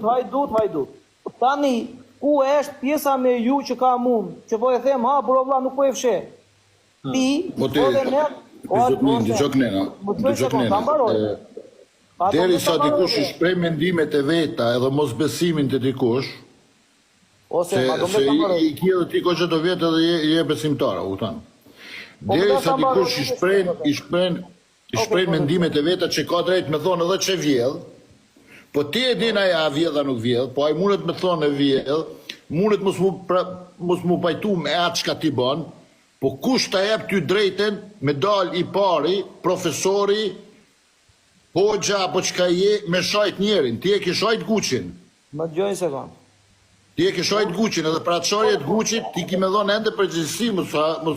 hajdut. Tani, ku është pjesa me ju që ka mund, që po e them, ha, bro vlla, nuk po e fshe. Ti, po dhe ne, deri sa dikush i shpreh mendimet e veta edhe mos besimin të dikush, se i kje dhe ti ko që të vjetë edhe je besimtara, u tanë. Deri sa dikush i shpreh mendimet e veta që ka drejt me thonë edhe që vjedh, po ti e din aja a vjedh a nuk vjedh, po aj mundet me thonë e vjedh, mundet mos mu pajtu me atë shka ti ban, po kush ta jep ty drejten me dal i pari, profesori, hoxha, apo qka je, me shajt njerin, ti e ki shajt Guqin. Më gjojnë se kanë. Ti e ki shajt Guqin, edhe pra të shajt Guqit, ti ki me dhonë ende përgjithësi, mos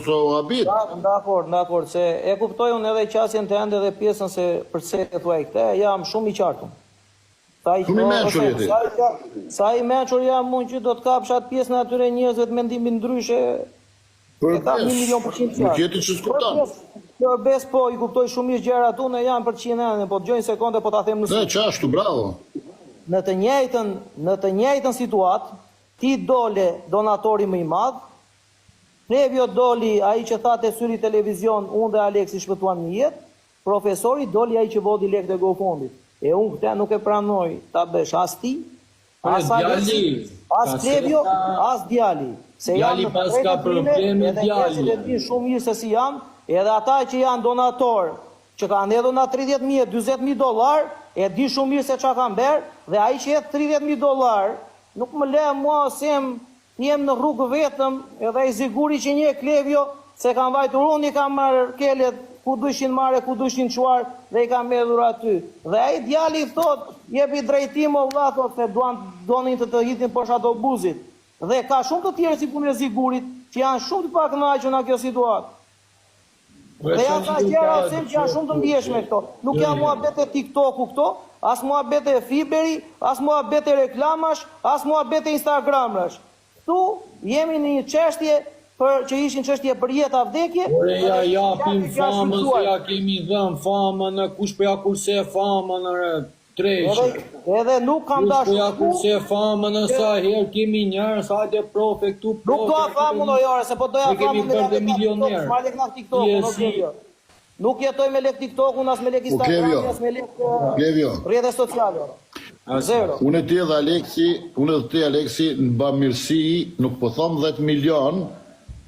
o habit. Dakor, se e kuptoj unë edhe qasjen të ende dhe pjesën se përse e thuaj këte, jam shumë i qartëm. Shumë i menqër jeti. Sa i menqër jam mund që do të kapshat pjesën e atyre njëzve të mendimin ndryshe, e kam 1.000.000% qartë. Nuk jeti që s'kuptan. Bes po, i kuptoj shumë ishë gjerat unë e jam për 100 enë, po të gjojnë sekonde, po ta them në Ne, qashtu, bravo. Në të njëjtën situatë, ti dole donatori më i madh, Plevjo doli ai që thate syri televizion, unë dhe Aleksi shpëtuan një jetë, profesori doli ai që vodi lek dhe GoFundit. E unë këte nuk e pranoj ta besh as ti, as Aleksi, as Plevjo, as djali. Se djali pas ka probleme djali. Edhe di shumë mirë se si janë, edhe ata që janë donator, që kanë edhe na 30.000, 20.000 dollar, e di shumë mirë se çka kanë berë, dhe ai që jetë 30.000 dollar, nuk më le mua sem jem në rrugë vetëm, edhe i ziguri që një Klevjo, se kanë vajtur unë i kam marrë kelet, ku dushin marrë, ku dushin quar, dhe i kam medhur aty. Dhe ai djali thot, jepi drejtim o vlla, thot, se donin të hitin poshtë autobusit. Dhe ka shumë të tjerë si punë e zigurit, që janë shumë të pak kënaqur në kjo situatë. Dhe janë ka gjëra që janë shumë të ndjeshme këto. Nuk janë muhabet e TikToku këto, as muhabet e Fiberi, as muhabet e reklamash, as muhabet e Instagramash. Këtu jemi në një çështje që ishin çështje për jetë a vdekje. Ore ja japim famën, se ja kemi dhënë famën, kush po ja kurse famën treqë. Edhe nuk kam dashur. Kush po ja kurse famën, sa herë kemi njerëz, hajde profe këtu. Nuk do famën o jore, se po doja famën me lek milioner. Nuk jetoj me lek TikToku, as me lek Instagram, as me lek rrjetet sociale. Zero. Unë e ti dhe Aleksi në bamirësi nuk po thom 10 milion,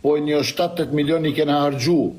po një 7-8 milion i kena hargju.